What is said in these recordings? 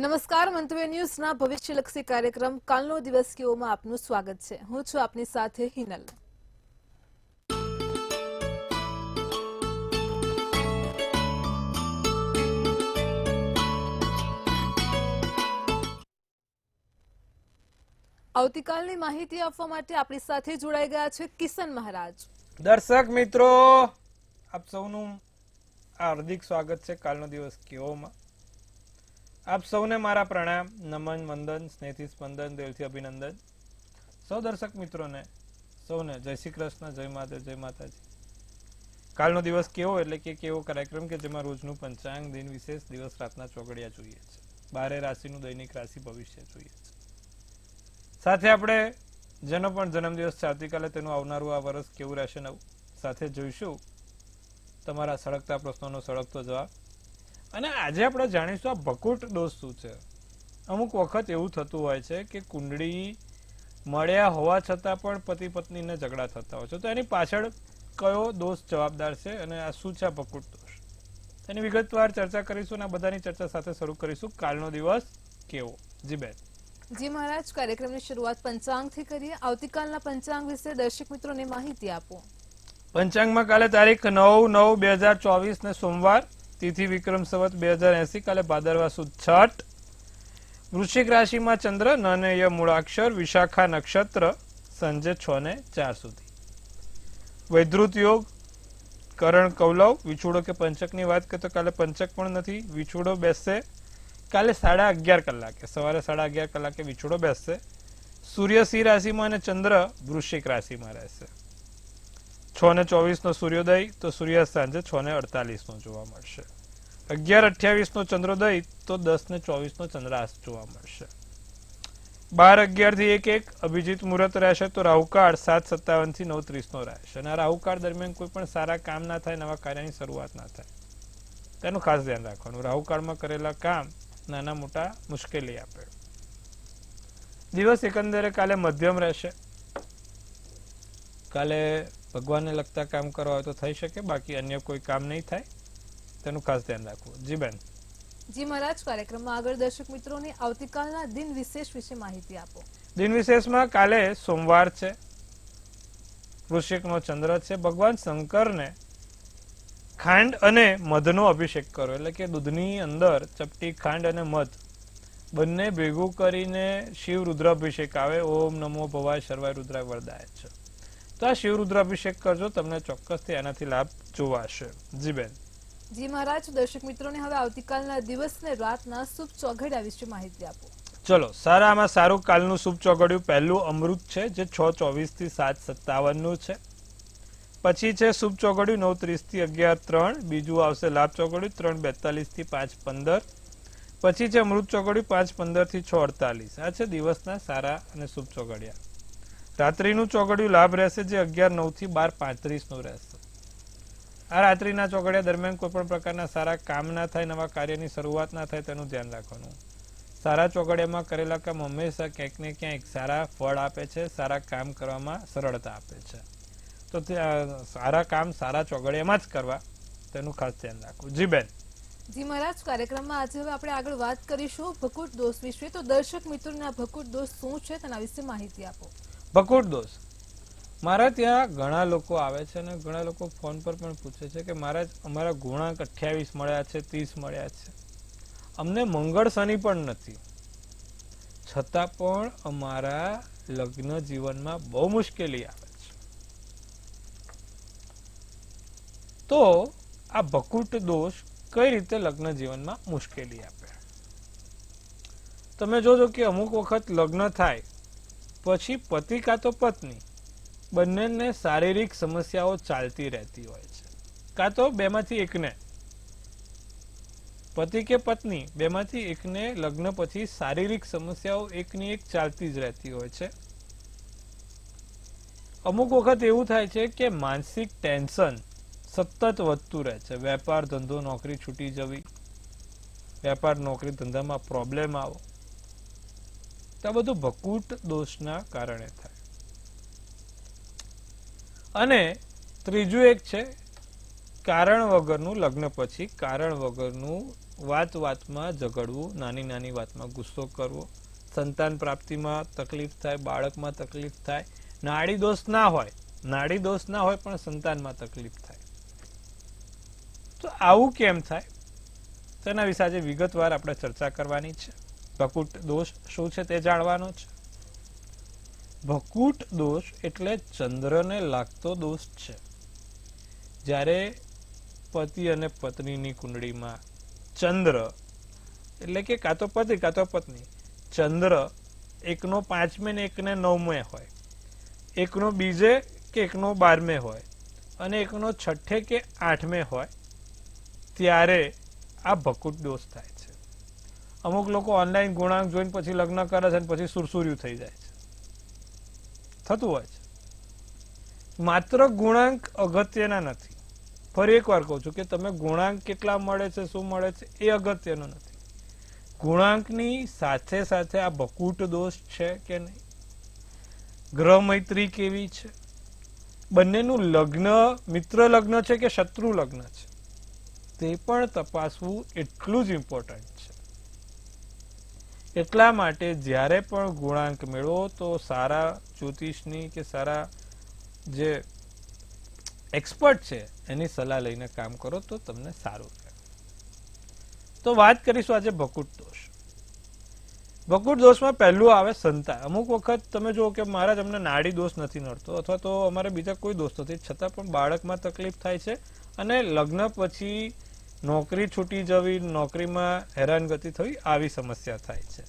નમસ્કાર, મંતવ્ય ન્યૂઝના ભવિષ્યલક્ષી કાર્યક્રમ કાલનો દિવસ કેવોમાં આપનું સ્વાગત છે. હું છું આપની સાથે હિનલ. આવતીકાલની માહિતી આપવા માટે આપણી સાથે જોડાઈ ગયા છે કિશન મહારાજ. દર્શક મિત્રો, આપ સૌનું હાર્દિક સ્વાગત છે કાલનો દિવસ કેવોમાં. આપ સૌને મારા પ્રણામ, નમન, વંદન, સ્નેહથી સ્પંદન, દિલથી અભિનંદન. સૌ દર્શક મિત્રોને સૌને જય શ્રી કૃષ્ણ, જય માતા, જય માતાજી. કાલનો દિવસ કેવો એટલે કે કેવો કાર્યક્રમ કે જેમાં રોજનું પંચાંગ, દિન વિશેષ, દિવસ રાતના ચોગડિયા જોઈએ છે. 12 રાશિનું દૈનિક રાશિ ભવિષ્ય જોઈએ છે. સાથે આપણે જેનો પણ જન્મદિવસ છે આવતીકાલે તેનું આવનારું આ વર્ષ કેવું રહેશે નવું સાથે જોઈશું તમારા સળગતા પ્રશ્નોનો સળગતો જવાબ. અને આજે આપણે જાણીશું આ ભકુટ દોષ શું છે. અમુક વખત એવું થતું હોય છે કે કુંડળી મળ્યા હોવા છતાં પણ પતિ પત્નીને ઝઘડા થતા હોય છે, તો એની પાછળ કયો દોષ જવાબદાર છે અને આ શું છે ભકુટ દોષ, એની વિગતવાર ચર્ચા કરીશું અને આ બધાની ચર્ચા સાથે શરૂ કરીશું કાલનો દિવસ કેવો. જી બેન. જી મહારાજ, કાર્યક્રમની શરૂઆત પંચાંગથી કરીએ. આવતીકાલના પંચાંગ વિશે દર્શક મિત્રોને માહિતી આપો. પંચાંગમાં કાલે તારીખ 9/9/2024 ને સોમવાર, તિથિ વિક્રમ સંવત 2080, કાલે ભાદરવા સુદ છઠ, વૃશ્ચિક રાશિમાં ચંદ્ર, નનય મૂળાક્ષર, વિશાખા નક્ષત્ર, સંજે 6:04 સુધી. વૈધૃત યોગ, કરણ કૌલવ, વિછુડો કે પંચકની વાત કરીએ તો કાલે પંચક પણ નથી. વિછુડો બેસશે કાલે 11:30 કલાકે, સવારે 11:30 કલાકે વિછુડો બેસશે. સૂર્ય સિંહ રાશિમાં અને ચંદ્ર વૃશ્ચિક રાશિમાં રહેશે. 6:24 નો સૂર્યોદય, તો સૂર્યાસ્ત સાંજે 6:48 નો જોવા મળશે. 11:28 નો ચંદ્રોદય, તો 10:24 નો ચંદ્રાસ્ત જોવા મળશે. 12:11 થી 1:01 અભિજીત મુહૂર્ત રહેશે, તો રાહુકાળ 7:57 થી 9:30 નો રહેશે. અને આ રાહુકાળ દરમિયાન કોઈ પણ સારા કામ ના થાય, નવા કાર્યની શરૂઆત ના થાય, તેનું ખાસ ધ્યાન રાખવાનું. રાહુકાળમાં કરેલા કામ નાના મોટા મુશ્કેલી આપે. દિવસ એકંદરે કાલે મધ્યમ રહેશે. કાલે ભગવાનને લગતા કામ કરવા હોય તો થઈ શકે, બાકી અન્ય કોઈ કામ નહીં થાય, તેનું ખાસ ધ્યાન રાખવું. જી બેન. જી મહારાજ, કાર્યક્રમમાં આગળ દર્શક મિત્રોને આવતીકાલના દિન વિશેષ વિશે માહિતી આપો. દિન વિશેષમાં કાલે સોમવાર છે, વૃશ્ચિકનો ચંદ્ર છે. ભગવાન શંકરને ખાંડ અને મધનો અભિષેક કરો, એટલે કે દૂધની અંદર ચપટી ખાંડ અને મધ બંને ભેગું કરીને શિવ રુદ્રાભિષેક આવે. ઓમ નમો ભવાય સર્વાય રુદ્રાય વરદાય છે. તો આ શિવ રુદ્રાભિષેક કરજો, તમને ચોક્કસથી આનાથી લાભ જોવાશે. જી બેન. જી મહારાજ, દર્શક મિત્રોને હવે આવતીકાલના દિવસને રાતના શુભ ચોઘડિયા વિશે માહિતી આપો. ચલો, સારામાં સારું કાલનું શુભ ચોઘડિયું પહેલું અમૃત છે, જે 6:24 થી 7:57 નું છે. પછી છે શુભ ચોઘડિયું 9:30 થી 11:03. બીજું આવશે લાભ ચોઘડિયું 3:42 થી 5:15. પછી છે અમૃત ચોઘડિયું 5:15 થી 6:48. આ છે દિવસના સારા અને શુભ ચોઘડિયા. રાત્રિનું ચોઘડિયું લાભ રહેશે, જે 11:09 થી 12:35 નું રહેશે. આ રાત્રિના ચોઘડિયા દરમિયાન કોઈ પણ પ્રકારના સારા કામ ના થાય, નવા કાર્યની શરૂઆત ના થાય, તેનું ધ્યાન રાખવાનું. સારા ચોઘડિયામાં કરેલા કામ હંમેશા ક્યાંક ને ક્યાંક સારા ફળ આપે છે, સારા કામ કરવામાં સરળતા આપે છે. તો સારા કામ સારા ચોઘડિયામાં જ કરવા, તેનું ખાસ ધ્યાન રાખવું. જી બેન. જી મહારાજ, કાર્યક્રમમાં આજે હવે આપણે આગળ વાત કરીશું ભકુટ દોષ વિશે. તો દર્શક મિત્રોને આ ભકુટ દોષ શું છે તેના વિશે માહિતી આપો. ભકુટ દોષ, મારા ત્યાં ઘણા લોકો આવે છે અને ઘણા લોકો ફોન પર પણ પૂછે છે કે મહારાજ, અમારા ગુણાંક 28 મળ્યા છે, 30 મળ્યા છે, અમને મંગળ શનિ પણ નથી, છતાં પણ અમારા લગ્ન જીવનમાં બહુ મુશ્કેલી આવે છે. તો આ ભકુટ દોષ કઈ રીતે લગ્ન જીવનમાં મુશ્કેલી આપે? તમે જોજો કે અમુક વખત લગ્ન થાય પછી પતિ કાં તો પત્ની બંનેને શારીરિક સમસ્યાઓ ચાલતી રહેતી હોય છે, કાં તો બેમાંથી એકને, પતિ કે પત્ની બેમાંથી એકને લગ્ન પછી શારીરિક સમસ્યાઓ એકની એક ચાલતી જ રહેતી હોય છે. અમુક વખત એવું થાય છે કે માનસિક ટેન્શન સતત વધતું રહે છે. વેપાર ધંધો નોકરી છૂટી જવી, વેપાર નોકરી ધંધામાં પ્રોબ્લેમ આવો, તો આ બધું ભકુટ દોષના કારણે થાય. અને ત્રીજું એક છે કારણ વગરનું, લગ્ન પછી કારણ વગરનું વાતમાં ઝઘડવું, નાની નાની વાતમાં ગુસ્સો કરવો, સંતાન પ્રાપ્તિમાં તકલીફ થાય, બાળકમાં તકલીફ થાય, નાડી દોષ ના હોય પણ સંતાનમાં તકલીફ થાય. તો આવું કેમ થાય તેના વિશે આજે વિગતવાર આપણે ચર્ચા કરવાની છે. ભકુટ દોષ શું છે તે જાણવાનો છે. ભકુટ દોષ એટલે ચંદ્રને લાગતો દોષ છે. જ્યારે પતિ અને પત્નીની કુંડળીમાં ચંદ્ર એટલે કે કાં તો પતિ કાં તો પત્ની, ચંદ્ર એકનો 5મે ને એકને 9મે હોય, એકનો બીજે કે એકનો 12મે હોય અને એકનો 6ઠે કે 8મે હોય, ત્યારે આ ભકુટ દોષ થાય છે. અમુક લોકો ઓનલાઈન ગુણાંક જોઈને પછી લગ્ન કરે છે અને પછી સુરસુર્યું થઈ જાય છે, થતું હોય છે. માત્ર ગુણાંક અગત્યના નથી. ફરી એકવાર કહું છું કે તમે ગુણાંક કેટલા મળે છે, શું મળે છે એ અગત્યનું નથી. ગુણાંકની સાથે સાથે આ ભકુટ દોષ છે કે નહીં, ગ્રહ મૈત્રી કેવી છે, બંનેનું લગ્ન મિત્ર લગ્ન છે કે શત્રુ લગ્ન છે, તે પણ તપાસવું એટલું જ ઇમ્પોર્ટન્ટ છે. એટલા માટે જ્યારે પણ ગુણાંક મેળવો તો સારા જ્યોતિષની કે સારા જે એક્સપર્ટ છે એની સલાહ લઈને કામ કરો તો તમને સારું રહે. તો વાત કરીશું આજે ભકુટ દોષ. ભકુટ દોષમાં પહેલું આવે સંતાન. અમુક વખત તમે જુઓ કે મહારાજ અમને નાડી દોષ નથી નડતો અથવા તો અમારે બીજા કોઈ દોષ નથી, છતાં પણ બાળકમાં તકલીફ થાય છે અને લગ્ન પછી નોકરી છૂટી જવી, નોકરીમાં હેરાનગતિ થવી, આવી સમસ્યા થાય છે.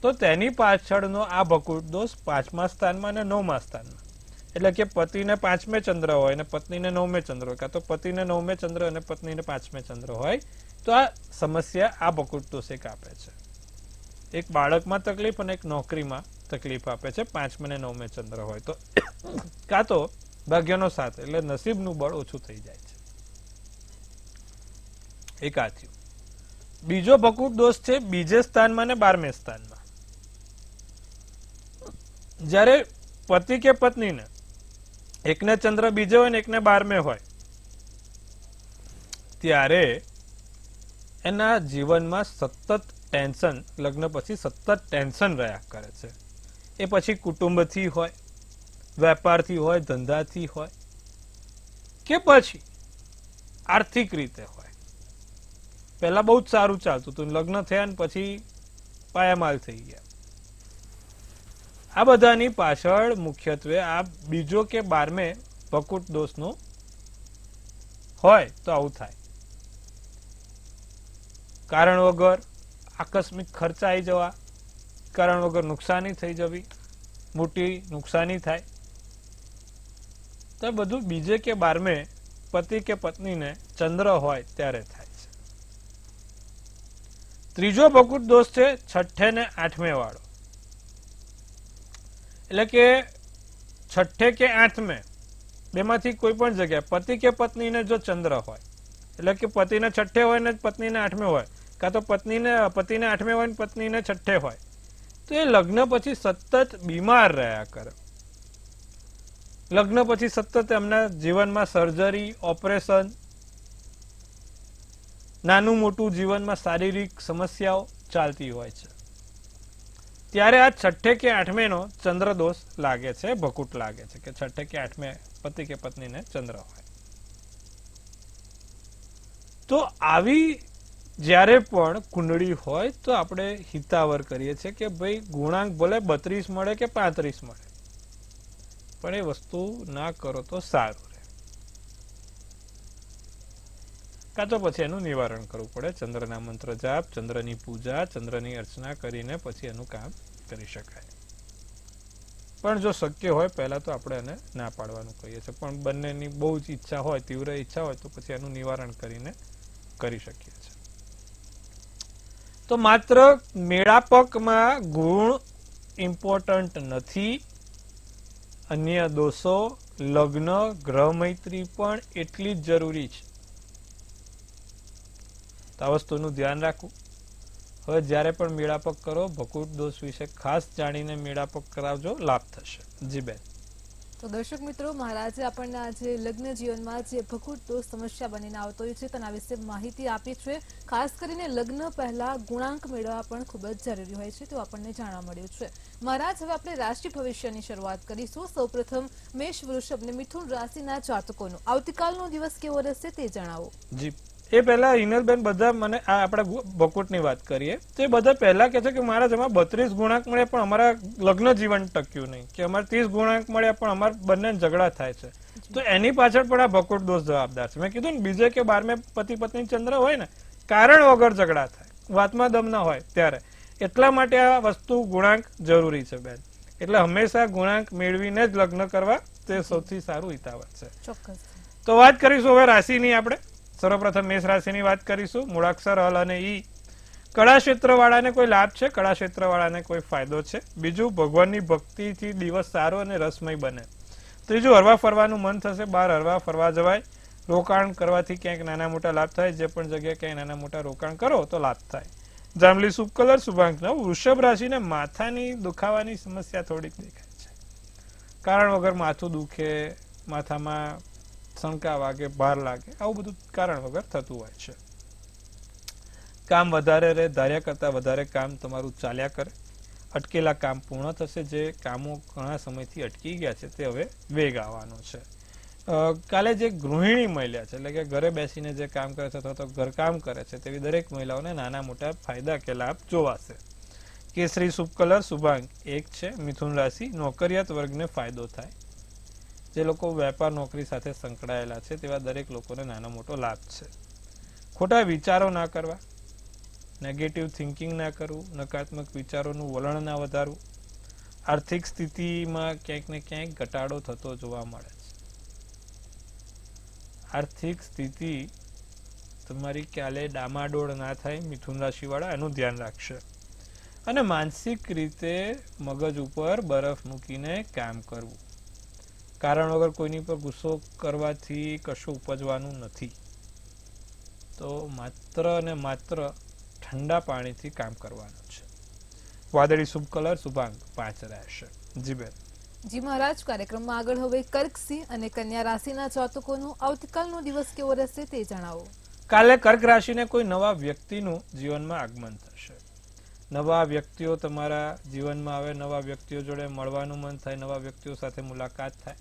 તો તેની પાછળનો આ ભકુટ દોષ 5મા સ્થાનમાં અને 9મા સ્થાનમાં, એટલે કે પતિને 5મે ચંદ્ર હોય અને પત્નીને 9મે ચંદ્ર હોય, કાં તો પતિને 9મે ચંદ્ર અને પત્નીને 5મે ચંદ્ર હોય, તો આ સમસ્યા આ ભકુટ દોષ એક આપે છે. એક બાળકમાં તકલીફ અને એક નોકરીમાં તકલીફ આપે છે 5મે અને 9મે ચંદ્ર હોય તો. કાં તો ભાગ્યનો સાથ એટલે નસીબનું બળ ઓછું થઈ જાય છે. એક આ થયું. બીજો ભકુટ દોષ છે બીજે સ્થાનમાં ને 12મે સ્થાનમાં. જ્યારે પતિ કે પત્નીને એકને ચંદ્ર બીજો હોય ને એકને 12મે હોય, ત્યારે એના જીવનમાં સતત ટેન્શન, લગ્ન પછી સતત ટેન્શન રહ્યા કરે છે. એ પછી કુટુંબથી હોય, વેપારથી હોય, ધંધાથી હોય કે પછી આર્થિક રીતે હોય. પહેલા બહુ જ સારું ચાલતું હતું, લગ્ન થયા ને પછી પાયામાલ થઈ ગયા. આ બધાની પાછળ મુખ્યત્વે આ બીજો કે 12મે ભકુટ દોષનું હોય તો આવું થાય. કારણ વગર આકસ્મિક ખર્ચ આવી જવા, કારણ વગર નુકસાની થઈ જવી, મોટી નુકસાની થાય, તો બધું બીજે કે 12મે પતિ કે પત્નીને ચંદ્ર હોય ત્યારે થાય છે. ત્રીજો ભકુટ દોષ છે 6ઠે ને 8મે વાળો. એટલે કે 6ઠે કે 8મે બેમાંથી કોઈ પણ જગ્યાએ પતિ કે પત્નીને જો ચંદ્ર હોય, એટલે કે પતિને 6ઠે હોય ને પત્નીને 8મે હોય, કાં તો પતિને 8મે હોય ને પત્નીને 6ઠે હોય, તો એ લગ્ન પછી સતત બીમાર રહ્યા કરે. લગ્ન પછી સતત એમના જીવનમાં સર્જરી, ઓપરેશન, નાનું મોટું જીવનમાં શારીરિક સમસ્યાઓ ચાલતી હોય છે. ત્યારે આ 6ઠે કે 8મે નો ચંદ્ર દોષ લાગે છે, ભકુટ લાગે છે કે 6ઠે કે 8મે પતિ કે પત્નીને ચંદ્ર હોય. તો આવી જ્યારે પણ કુંડળી હોય તો આપણે હિતાવર કરીએ છીએ કે ભાઈ ગુણાંક ભલે 32 મળે કે 35 મળે, પણ એ વસ્તુ ના કરો તો સારું રહે. કાં તો પછી એનું નિવારણ કરવું પડે. ચંદ્રના મંત્ર જાપ, ચંદ્રની પૂજા, ચંદ્રની અર્ચના કરીને પછી એનું કામ કરી શકાય. પણ જો શક્ય હોય પહેલા તો આપણે એને ના પાડવાનું કહીએ છીએ, પણ બંનેની બહુ જ ઈચ્છા હોય, તીવ્ર ઈચ્છા હોય તો પછી એનું નિવારણ કરીને કરી શકીએ છીએ. તો માત્ર મેળાપકમાં ગુણ ઇમ્પોર્ટન્ટ નથી, અન્ય દોષો, લગ્ન, ગ્રહ મૈત્રી પણ એટલી જ જરૂરી છે. તો આ વસ્તુનું ધ્યાન રાખવું. હવે જ્યારે પણ મેળાપક કરો ભકુટ દોષ વિશે ખાસ જાણીને મેળાપક કરાવજો, લાભ થશે. જી બેન. તો દર્શક મિત્રો, મહારાજે આપણને આજે લગ્ન જીવનમાં જે ભકુટ દોષ સમસ્યા બનીને આવતો હોય છે તેના વિશે માહિતી આપી છે. ખાસ કરીને લગ્ન પહેલા ગુણાંક મેળવવા પણ ખૂબ જ જરૂરી હોય છે, તો આપણને જાણવા મળ્યું છે. મહારાજ, હવે આપણે રાશિ ભવિષ્યની શરૂઆત કરીશું. સૌપ્રથમ મેષ, વૃષભ અને મિથુન રાશિના જાતકોનો આવતીકાલનો દિવસ કેવો રહેશે તે જણાવો. જી, એ પહેલા હિનલબેન બધા મને આ આપણે ભકુટની વાત કરીએ તો એ બધા પહેલા કહે છે કે મારા જમા 32 ગુણાંક મળ્યા પણ અમારા લગ્ન જીવન ટક્યું નહીં, કે અમારે 30 ગુણાંક મળ્યા પણ અમારા બંને ઝઘડા થાય છે. તો એની પાછળ પણ આ ભકુટ દોષ જવાબદાર છે. મેં કીધું ને, બીજે કે 12મે પતિ પત્ની ચંદ્ર હોય ને, કારણ વગર ઝઘડા થાય, વાતમાં દમ ના હોય ત્યારે, એટલા માટે આ વસ્તુ ગુણાંક જરૂરી છે બેન. એટલે હંમેશા ગુણાંક મેળવીને જ લગ્ન કરવા તે સૌથી સારું હિતાવહ છે. ચોક્કસ. તો વાત કરીશું હવે રાશિની. આપણે સર્વપ્રથમ મેષ રાશિની વાત કરીશું. મૂળાક્ષર અલ અને ઈ. કળા ક્ષેત્ર વાળાને કોઈ લાભ છે, કળા ક્ષેત્ર વાળાને કોઈ ફાયદો છે. બીજું, ભગવાનની ભક્તિથી દિવસ સારો અને રસમય બને. ત્રીજું, હરવા ફરવાનું મન થશે, બહાર હરવા ફરવા જવાય. રોકાણ કરવાથી ક્યાંક નાના મોટા લાભ થાય. જે પણ જગ્યાએ ક્યાંય નાના મોટા રોકાણ કરો તો લાભ થાય. જાંબલી શુભ કલર, શુભાંક 9. વૃષભ રાશિને માથાની દુખાવાની સમસ્યા થોડીક દેખાય છે. કારણ વગર માથું દુખે, માથામાં શંકા વાગે, ભાર લાગે, આવું બધું કારણ વગર થતું હોય છે. કામ વધારે રહે, ધાર્યા કરતા વધારે કામ તમારું ચાલ્યા કરે. અટકેલા કામ પૂર્ણ થશે. જે કામો ઘણા સમયથી અટકી ગયા છે તે હવે વેગ આવવાનો છે. કાલે જે ગૃહિણી મહિલા છે, એટલે કે ઘરે બેસીને જે કામ કરે છે અથવા તો ઘરકામ કરે છે, તેવી દરેક મહિલાઓને નાના મોટા ફાયદા કે લાભ જોવાશે. કેસરી શુભ કલર, શુભાંક 1 છે. મિથુન રાશિ, નોકરિયાત વર્ગને ફાયદો થાય. જે લોકો વેપાર નોકરી સાથે સંકળાયેલા છે તેવા દરેક લોકોને નાનો મોટો લાભ છે. ખોટા વિચારો ના કરવા, નેગેટિવ થિંકિંગ ના કરવું, નકારાત્મક વિચારોનું વલણ ના વધારવું. આર્થિક સ્થિતિમાં ક્યાંક ને ક્યાંક ઘટાડો થતો જોવા મળે છે. આર્થિક સ્થિતિ તમારી ક્યાલે ડામાડોળ ના થાય, મિથુન રાશિ વાળા એનું ધ્યાન રાખશે. અને માનસિક રીતે મગજ ઉપર બરફ મૂકીને કામ કરવું. કારણ વગર કોઈની પર ગુસ્સો કરવાથી કશું ઉપજવાનું નથી. તો માત્ર અને માત્ર ઠંડા પાણીથી કામ કરવાનું છે. વાદળી શુભ કલર, શુભાંક 5 રહેશે. જી બેન. જી મહારાજ, કાર્યક્રમમાં આગળ હવે કર્ક, સિંહ અને કન્યા રાશિના જાતકોનો આવતીકાલનો દિવસ કેવો રહેશે તે જણાવો. કાલે કર્ક રાશિને કોઈ નવા વ્યક્તિનું જીવનમાં આગમન થશે. નવા વ્યક્તિઓ તમારા જીવનમાં આવે, નવા વ્યક્તિઓ જોડે મળવાનું મન થાય, નવા વ્યક્તિઓ સાથે મુલાકાત થાય.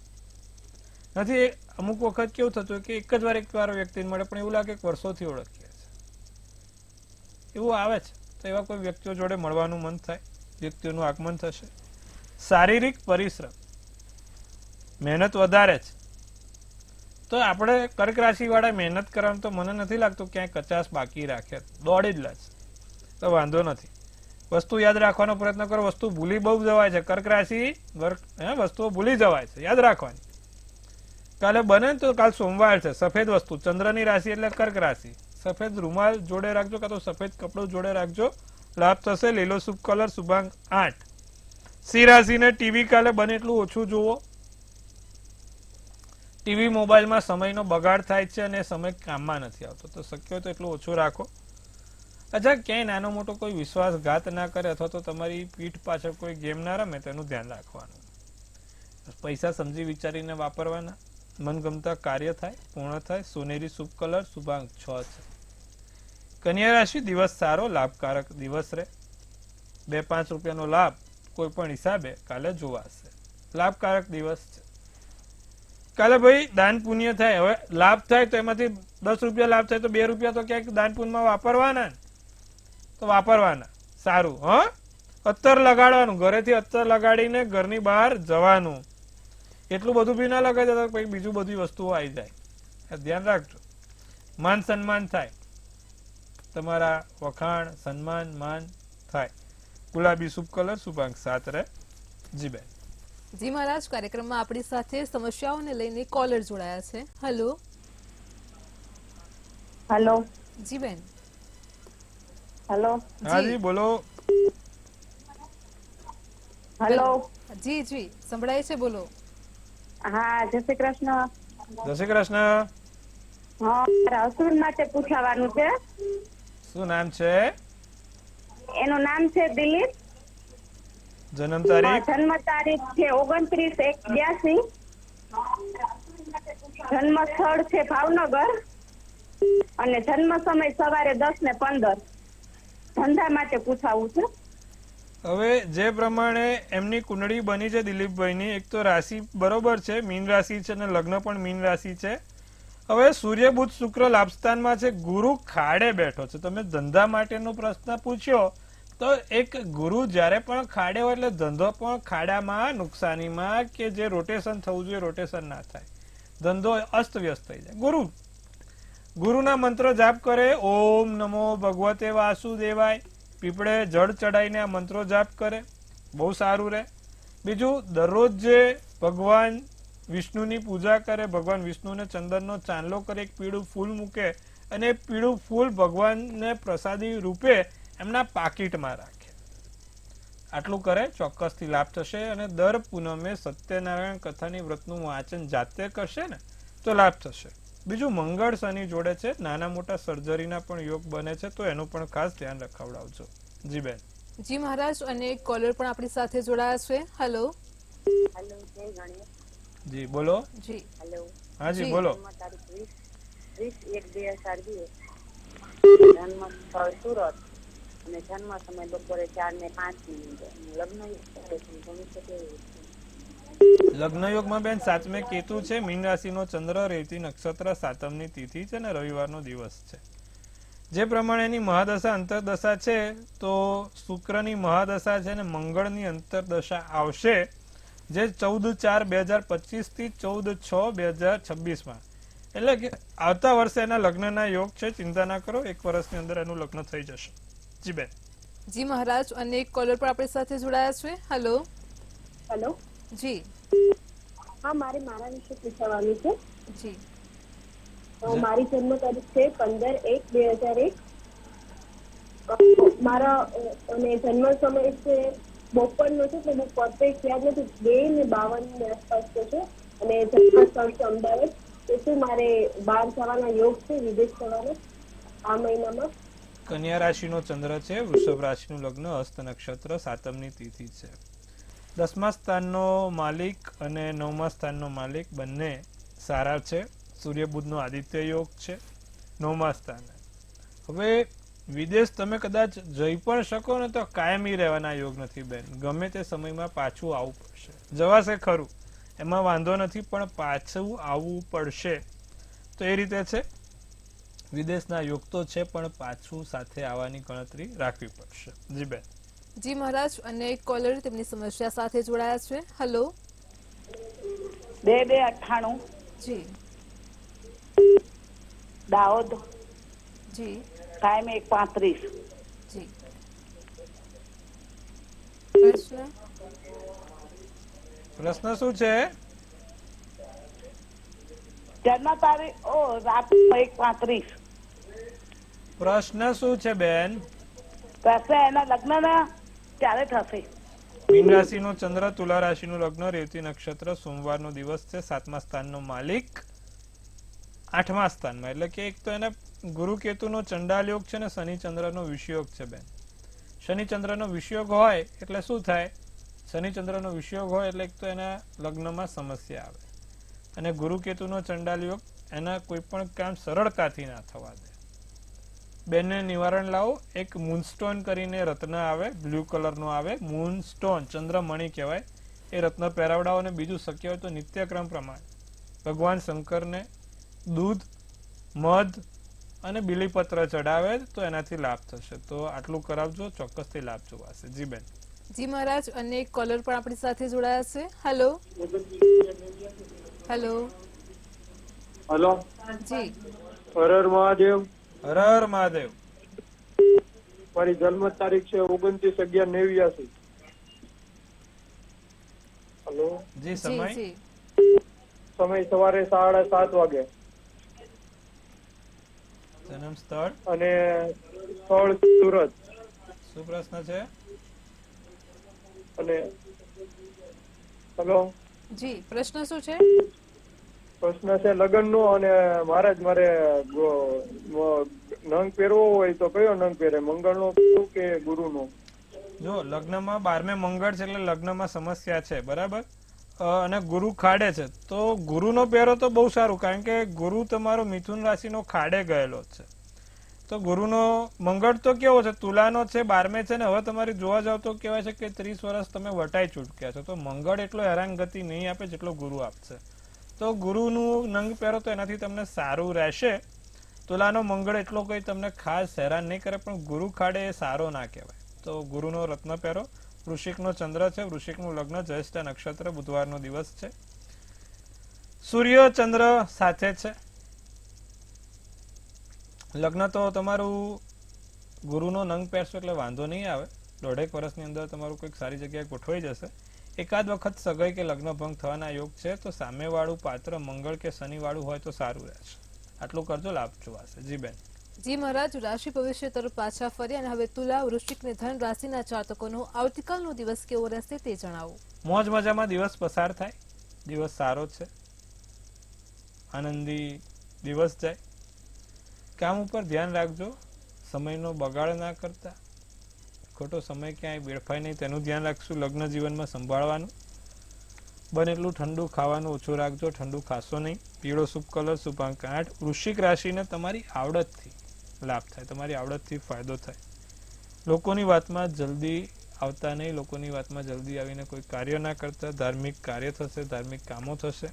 નથી, અમુક વખત કેવું થતું કે એક જ વાર વ્યક્તિને મળે પણ એવું લાગે કે વર્ષોથી ઓળખીએ છે, એવું આવે છે. તો એવા કોઈ વ્યક્તિઓ જોડે મળવાનું મન થાય, વ્યક્તિઓનું આગમન થશે. શારીરિક પરિશ્રમ, મહેનત વધારે છે. તો આપણે કર્ક રાશિ વાળા મહેનત કરવાનું તો મને નથી લાગતું ક્યાંય કચાશ બાકી રાખે, દોડી જ લે છે. તો વાંધો નથી. વસ્તુ યાદ રાખવાનો પ્રયત્ન કરો. વસ્તુ ભૂલી બહુ જવાય છે. કર્ક રાશિ વસ્તુઓ ભૂલી જવાય છે, યાદ રાખવાની. કાલે બને તો કાલ સોમવાર છે. સફેદ વસ્તુ, ચંદ્રની રાશિ એટલે કર્ક રાશિ, સફેદ રૂમાલ જોડે રાખજો, કાં તો સફેદ કપડું જોડે રાખજો, લાભ થશે. લીલો શુભ કલર, શુભાંક 8. સિંહ રાશિને ટીવી કાલે બને એટલું ઓછું જુઓ. ટીવી મોબાઈલમાં સમયનો બગાડ થાય છે અને સમય કામમાં નથી આવતો, તો શક્ય હોય તો એટલું ઓછું રાખો. અચ્છા, ક્યાંય નાનો મોટો કોઈ વિશ્વાસઘાત ના કરે અથવા તો તમારી પીઠ પાછળ કોઈ ગેમ ના રમે, તેનું ધ્યાન રાખવાનું. પૈસા સમજી વિચારીને વાપરવાના. મનગમતા કાર્ય થાય, પૂર્ણ થાય. સોનેરી શુભ કલર, શુભાંક 6 છે. કન્યા રાશિ, દિવસ સારો, લાભકારક દિવસ રહે. 2-5 રૂપિયાનો લાભ કોઈ પણ હિસાબે કાલે જોવાશે. લાભકારક દિવસ છે. કાલે ભાઈ દાન પુણ્ય થાય. હવે લાભ થાય તો એમાંથી 10 રૂપિયા લાભ થાય તો 2 રૂપિયા તો ક્યાંક દાન પુણ્યમાં વાપરવાના, તો વાપરવાના. સારું. અત્તર લગાડવાનું, ઘરેથી અત્તર લગાડીને ઘરની બહાર જવાનું. એટલું બધું બી ના લગાવી દેતા પછી બીજું બધી વસ્તુઓ આવી જાય, ધ્યાન રાખજો. માન સન્માન થાય, તમારા વખાણ, સન્માન, માન થાય. ગુલાબી શુભ કલર, શુભાંક 7 રહે. જી બેન. જી મહારાજ, કાર્યક્રમમાં આપણી સાથે સમસ્યાઓને લઈને કોલર જોડાયા છે. હેલો. હેલો. જી બેન. હેલો. હા જી, બોલો. હેલો. જી જી, સંભળાય છે, બોલો. હા, જય શ્રી કૃષ્ણ. જય શ્રી કૃષ્ણ. હા, મારા હસબન્ડ માટે પૂછવાનું છે. શું નામ છે? એનું નામ છે દિલીપ. જન્મ તારીખ? જન્મ તારીખ છે 29/1/82. જન્મ સ્થળ છે ભાવનગર અને જન્મ સમય સવારે 10:15. ધંધા માટે પૂછાવું છે. હવે જે પ્રમાણે એમની કુંડળી બની છે દિલીપભાઈની, એક તો રાશિ બરોબર છે, મીન રાશિ છે અને લગ્ન પણ મીન રાશિ છે. હવે સૂર્ય બુધ શુક્ર લાભસ્થાનમાં છે, ગુરુ ખાડે બેઠો છે. તમે ધંધા માટેનો પ્રશ્ન પૂછ્યો તો એક ગુરુ જ્યારે પણ ખાડે હોય એટલે ધંધો પણ ખાડામાં, નુકસાનીમાં, કે જે રોટેશન થવું જોઈએ રોટેશન ના થાય, ધંધો અસ્તવ્યસ્ત થઈ જાય. ગુરુના મંત્ર જાપ કરે, ઓમ નમો ભગવતે વાસુદેવાય, પીપળે જળ ચડાવીને આ મંત્રો જાપ કરે, બહુ સારું રહે. બીજું, દરરોજ જે ભગવાન વિષ્ણુની પૂજા કરે, ભગવાન વિષ્ણુને ચંદનનો ચાંદલો કરે, એક પીળું ફૂલ મૂકે અને એ પીળું ફૂલ ભગવાનને પ્રસાદી રૂપે એમના પાકીટમાં રાખે. આટલું કરે, ચોક્કસથી લાભ થશે. અને દર પૂનમે સત્યનારાયણ કથાની વ્રતનું વાંચન જાતે કરશે ને તો લાભ થશે. બીજું, મંગળ શનિ જોડે છે, નાના મોટા સર્જરીના પણ યોગ બને છે, તો એનું પણ ખાસ ધ્યાન રખાવડાવજો. જી બેન. જી મહારાજ, અને એક કોલર પણ આપણી સાથે જોડાયા છે. હેલો. હેલો, જય ગણેશ. જી બોલો. જી હેલો. હા જી બોલો. તારીખ 20/1/2020. જન્મ સ્થળ સુરત અને જન્મ સમય બપોરે 4:05. લગ્ન ભવિષ્ય કેવું છે? લગ્ન યોગમાં બેન સાતમે કેતુ છે, મીન રાશિનો ચંદ્ર, રેવતી નક્ષત્ર, સાતમની તિથિ છે અને રવિવારનો દિવસ છે. જે પ્રમાણેની મહાદશા અંતરદશા છે, તો શુક્રની મહાદશા છે અને મંગળની અંતરદશા આવશે, જે 14/4/2025 થી 14/6/2026 એટલે કે આવતા વર્ષે એના લગ્નના યોગ છે. ચિંતા ના કરો, એક વર્ષની અંદર એનું લગ્ન થઈ જશે. જી બેન. જી મહારાજ, અને એક કોલર પણ આપણી સાથે જોડાયા છે. હેલો. હેલો. જી હા, મારે મારા વિશે પૂછવાનું છે. જી મારી જન્મ તારીખ છે 15/1/2001. મારા અને જન્મ સમય છે બપોરનો છે, એટલે બહુ પરફેક્ટ યાદ નથી, 2:52 ની આસપાસ છે. અને જન્મ સ્થળ છે અમદાવાદ. તો શું મારે બહાર જવાના યોગ છે, વિદેશ જવાના આ મહિનામાં? કન્યા રાશિનો ચંદ્ર છે, વૃષભ રાશિનું લગ્ન, હસ્ત નક્ષત્ર, સાતમની તિથિ છે. 10મા સ્થાનનો માલિક અને 9મા સ્થાનનો માલિક બંને સારા છે. સૂર્ય બુધનો આદિત્ય યોગ છે 9મા સ્થાને. હવે વિદેશ તમે કદાચ જઈ પણ શકો ને તો કાયમી રહેવાના યોગ નથી બેન. ગમે તે સમયમાં પાછું આવવું પડશે. જવાશે ખરું, એમાં વાંધો નથી, પણ પાછું આવવું પડશે. તો એ રીતે છે, વિદેશના યોગ તો છે, પણ પાછું સાથે આવવાની ગણતરી રાખવી પડશે. જી બેન. જી મહારાજ, અને એક કોલર તેમની સમસ્યા સાથે જોડાયા છે. હેલો. 2/2/98. જી દાહોદ. જી ટાઈમ 1:35. જી પ્રશ્ન પ્રશ્ન શું છે? જન્મ તારીખ રાત 1:35. પ્રશ્ન શું છે બેન? પ્રશ્ન એના લગ્નના ક્યારે થશે? મીન રાશિનો ચંદ્ર, તુલા રાશિનું લગ્ન, રેવતી નક્ષત્ર, સોમવારનો દિવસ છે. 7મા સ્થાનનો માલિક 8મા સ્થાનમાં, એટલે કે એક તો એને ગુરુ કેતુનો ચંડાલ યોગ છે ને શનિ ચંદ્રનો વિષયોગ છે બેન. શનિ ચંદ્રનો વિષયોગ હોય એટલે શું થાય? શનિ ચંદ્રનો વિષયોગ હોય એટલે એક તો એના લગ્નમાં સમસ્યા આવે, અને ગુરુ કેતુનો ચંડાલ યોગ એના કોઈ પણ કામ સરળતાથી ના થવા દે. બેનને નિવારણ લાવો. એક મૂનસ્ટોન કરીને રત્ન આવે, બ્લુ કલરનો આવે, મૂનસ્ટોન, ચંદ્રમણી કહેવાય, એ રત્ન પહેરાવડાવો. અને બીજું શક્ય હોય તો નિત્યક્રમ પ્રમાણે ભગવાન શંકરને દૂધ, મધ અને બીલીપત્ર ચડાવે તો એનાથી લાભ થશે. તો આટલું કરાવજો, ચોક્કસથી લાભ જોવાશે. જી બેન. જી મહારાજ, અને એક કોલર પણ આપણી સાથે જોડાયા છે. હેલો. હેલો. હેલો. જી હર હર મહાદેવ. હર હર મહાદેવ. મારી જન્મ તારીખ છે 29/11/89. હેલો. જી જી સમય? જી સમય સવારે 7:30 વાગે. જન્મ સ્થળ અને સ્થળ સુરત. શું પ્રશ્ન છે? અને હેલો, જી પ્રશ્ન શું છે? પ્રશ્ન છે લગ્નનો. અને મહારાજ મારે નંગ પહેરવો હોય તો કયો નંગ પહેરે? મંગળનો કે ગુરુનો? જો લગ્નમાં 12મે મંગળ છે એટલે લગ્નમાં સમસ્યા છે, બરાબર. અને ગુરુ ખાડે છે, તો ગુરુનો પહેરો તો બહુ સારું, કારણ કે ગુરુ તમારો મિથુન રાશિનો ખાડે ગયેલો છે. તો ગુરુનો મંગળ તો કેવો છે, તુલાનો છે, 12મે છે, ને હવે તમારી જોવા જાવ તો કહેવાય છે કે 30 વર્ષ તમે વટાઈ ચૂક્યા છો. તો મંગળ એટલો હેરાનગતિ નહીં આપે જેટલો ગુરુ આપશે. તો ગુરુનું નંગ પહેરો તો એનાથી તમને સારું રહેશે. તુલાનો મંગળ એટલો કંઈ તમને ખાસ હેરાન નહીં કરે, પણ ગુરુ ખાડે એ સારો ના કહેવાય. તો ગુરુનો રત્ન પહેરો. વૃશ્ચિકનો ચંદ્ર છે, વૃશ્ચિકનું લગ્ન, જ્યેષ્ઠ નક્ષત્ર, બુધવારનો દિવસ છે. સૂર્ય ચંદ્ર સાથે છે. લગ્ન તો તમારું ગુરુનો નંગ પહેરશો એટલે વાંધો નહીં આવે. 1.5 વર્ષની અંદર તમારું કોઈક સારી જગ્યાએ ગોઠવાઈ જશે. એકાદ વખત સગાઈ કે લગ્ન ભંગ થવાના યોગ છે. તો સામેવાળું પાત્ર મંગળ કે શનિવાળું હોય તો સારું રહેશે. આટલું કરજો, લાભ જોવાશે. જી બેન. જી મહારાજ, રાશિ ભવિષ્ય તરફ પાછા ફરી અને હવે તુલા, વૃશ્ચિક ને ધન રાશિના જાતકોનો આવતીકાલનો દિવસ કેવો રહેશે તે જણાવો. મોજ મજામાં દિવસ પસાર થાય. દિવસ સારો છે, આનંદી દિવસ જાય. કામ ઉપર ધ્યાન રાખજો, સમયનો બગાડ ના કરતા. ખોટો સમય ક્યાંય વેડફાય નહીં તેનું ધ્યાન રાખશું. લગ્ન જીવનમાં સંભાળવાનું. બને એટલું ઠંડુ ખાવાનું ઓછું રાખજો, ઠંડુ ખાશો નહીં. પીળો શુભ કલર, શુભાંક 8. વૃશ્ચિક રાશિને તમારી આવડતથી લાભ થાય, તમારી આવડતથી ફાયદો થાય. લોકોની વાતમાં જલ્દી આવતા નહીં, લોકોની વાતમાં જલ્દી આવીને કોઈ કાર્ય ના કરતા. ધાર્મિક કાર્ય થશે, ધાર્મિક કામો થશે.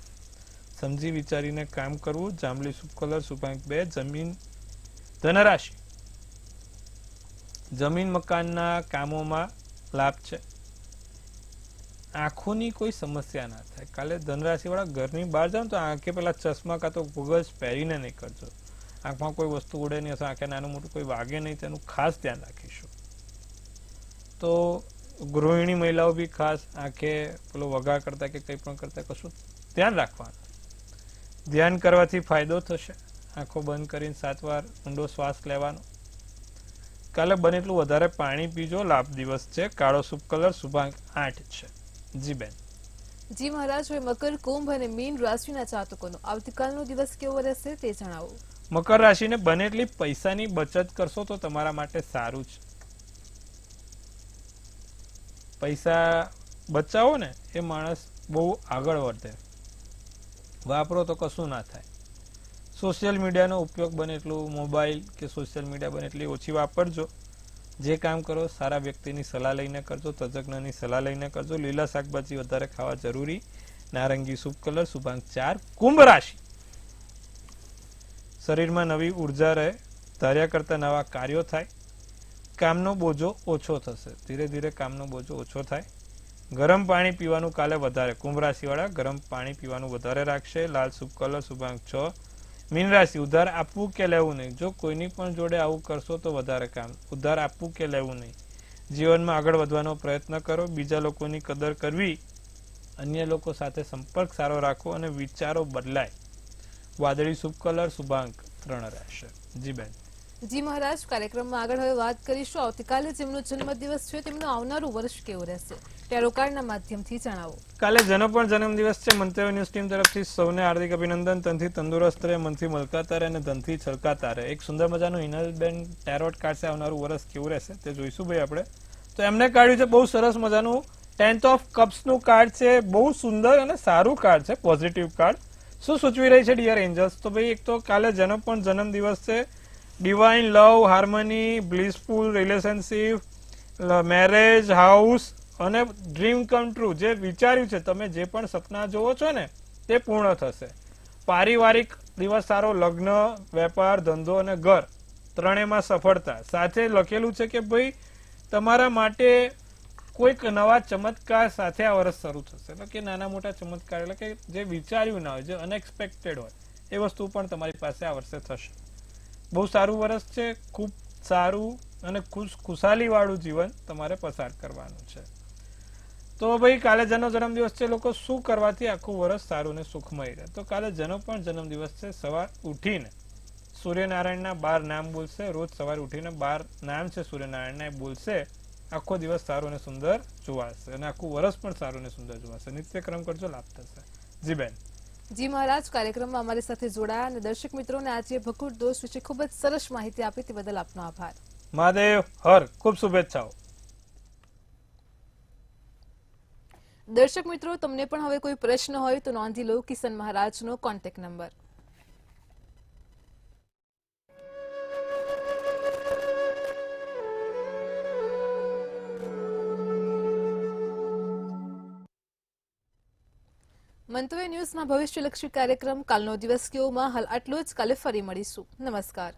સમજી વિચારીને કામ કરવું. જાંબલી શુભ કલર, શુભાંક 2. જમીન, ધનરાશિ, જમીન મકાનના કામોમાં લાભ છે. આંખોની કોઈ સમસ્યા ના થાય. કાલે ધનરાશિ વાળા ઘરની બહાર જાઓ તો આંખે પેલા ચશ્મા કાં તો ગોગલ્સ પહેરીને નહીં કરજો. આંખમાં કોઈ વસ્તુ ઉડે નહીં, અથવા આંખે નાનું મોટું કોઈ વાગે નહીં, તેનું ખાસ ધ્યાન રાખીશું. તો ગૃહિણી મહિલાઓ બી ખાસ આંખે પેલો વગા કરતા કે કંઈ પણ કરતા કશું ધ્યાન રાખવાનું. ધ્યાન કરવાથી ફાયદો થશે. આંખો બંધ કરીને 7 વાર ઊંડો શ્વાસ લેવાનો. કાલે બને એટલું વધારે પાણી પીજો. લાભ દિવસ છે. કાળો શુભ કલર, શુભાંક 8 છે. જી બેન. જી મહારાજ, હવે મકર, કુંભ અને મીન રાશિના જાતકોનો આવતીકાલનો દિવસ કેવો રહેશે તે જણાવો. મકર રાશિને બને એટલી પૈસાની બચત કરશો તો તમારા માટે સારું છે. પૈસા બચાવો ને એ માણસ બહુ આગળ વધે. વાપરો તો કશું ના થાય. સોશિયલ મીડિયાનો ઉપયોગ બને એટલું, મોબાઈલ કે સોશિયલ મીડિયા બને એટલી ઓછી વાપરજો. જે કામ કરો સારા વ્યક્તિની સલાહ લઈને કરજો, તજજ્ઞની સલાહ લઈને કરજો. લીલા શાકભાજી વધારે ખાવા જરૂરી. નારંગી શુભ કલર, શુભાંક 4. કુંભ રાશિ, શરીરમાં નવી ઉર્જા રહે. ધાર્યા કરતા નવા કાર્યો થાય. કામનો બોજો ઓછો થશે. ધીરે ધીરે કામનો બોજો ઓછો થાય. ગરમ પાણી પીવાનું કાલે વધારે. કુંભ રાશિવાળા ગરમ પાણી પીવાનું વધારે રાખશે. લાલ શુભ કલર, શુભાંક 6. મીન રાશિ, ઉધાર આપવું કે લેવું નહીં. જો કોઈની પણ જોડે આવું કરશો તો વધારે કામ. ઉધાર આપવું કે લેવું નહીં. જીવનમાં આગળ વધવાનો પ્રયત્ન કરો. બીજા લોકોની કદર કરવી. અન્ય લોકો સાથે સંપર્ક સારો રાખો અને વિચારો બદલાય. વાદળી શુભ કલર, શુભાંક 3 રહેશે. જી બેન. જી મહારાજ, કાર્યક્રમમાં આગળ હવે વાત કરીશું આવતીકાલે જેમનો જન્મદિવસ છે તેમનું આવનારું વર્ષ કેવું રહેશે. ટેરો કાર્ડના માધ્યમથી જણાવો. કાલે જેનો પણ જન્મદિવસ છે, મંતવ્ય ન્યૂઝ ટીમ તરફથી સૌને હાર્દિક અભિનંદન. તનથી તંદુરસ્ત રહે, મનથી મલકાતા રહે અને ધનથી છલકાતા રહે. એક સુંદર મજાનું હિનલબેન ટેરોટ કાર્ડ છે. આવનારું વર્ષ કેવું રહેશે તે જોઈશું ભાઈ આપણે. તો એમને કાઢ્યું છે બહુ સરસ મજાનું 10th ઓફ કપ્સનું કાર્ડ છે. બહુ સુંદર અને સારું કાર્ડ છે, પોઝિટિવ કાર્ડ. શું સૂચવી રહી છે ડિયર એન્જલ્સ? તો ભાઈ એક તો કાલે જેનો પણ જન્મદિવસ છે, ડિવાઇન લવ, હાર્મની, બ્લિસફુલ રિલેશનશીપ, મેરેજ, હાઉસ અને ડ્રીમ કમ ટ્રુ. જે વિચાર્યું છે, તમે જે પણ સપના જોવો છો ને તે પૂર્ણ થશે. પારિવારિક દિવસ સારો. લગ્ન, વેપાર, ધંધો અને ઘર ત્રણેયમાં સફળતા. સાથે લખેલું છે કે ભાઈ તમારા માટે કોઈક નવા ચમત્કાર સાથે આ વર્ષ શરૂ થશે. એટલે કે નાના મોટા ચમત્કાર, એટલે કે જે વિચાર્યું ના હોય, જે અનએક્સપેક્ટેડ હોય, એ વસ્તુ પણ તમારી પાસે આ વર્ષે થશે. બહુ સારું વર્ષ છે. ખૂબ સારું અને ખુશાલી વાળું જીવન તમારે પસાર કરવાનું છે. તો ભાઈ કાલે જેનો જન્મદિવસ છે, લોકો શું કરવાથી આખું વર્ષ સારું ને સુખમય રહે? તો કાલે જેનો પણ જન્મદિવસ છે, સવાર ઉઠીને સૂર્યનારાયણના 12 નામ બોલશે. રોજ સવારે ઉઠીને 12 નામ છે સૂર્યનારાયણના, એ બોલશે. આખો દિવસ સારો અને સુંદર જોવાશે અને આખું વર્ષ પણ સારું અને સુંદર જોવાશે. નિત્યક્રમ કરજો, લાભ થશે. જી બેન. જી મહારાજ, કાર્યક્રમમાં અમારી સાથે જોડાયા અને દર્શક મિત્રોને આજે ભકુટ દોષ વિશે ખૂબ જ સરસ માહિતી આપી તે બદલ આપનો આભાર. મહાદેવ હર. ખૂબ શુભેચ્છાઓ. દર્શક મિત્રો, તમને પણ હવે કોઈ પ્રશ્ન હોય તો નોંધી લો કિશન મહારાજનો કોન્ટેક્ટ નંબર. મંતવ્ય ન્યૂઝના ભવિષ્યલક્ષી કાર્યક્રમ કાલનો દિવસ કેવોમાં હાલ આટલું જ. કાલે ફરી મળીશું. નમસ્કાર.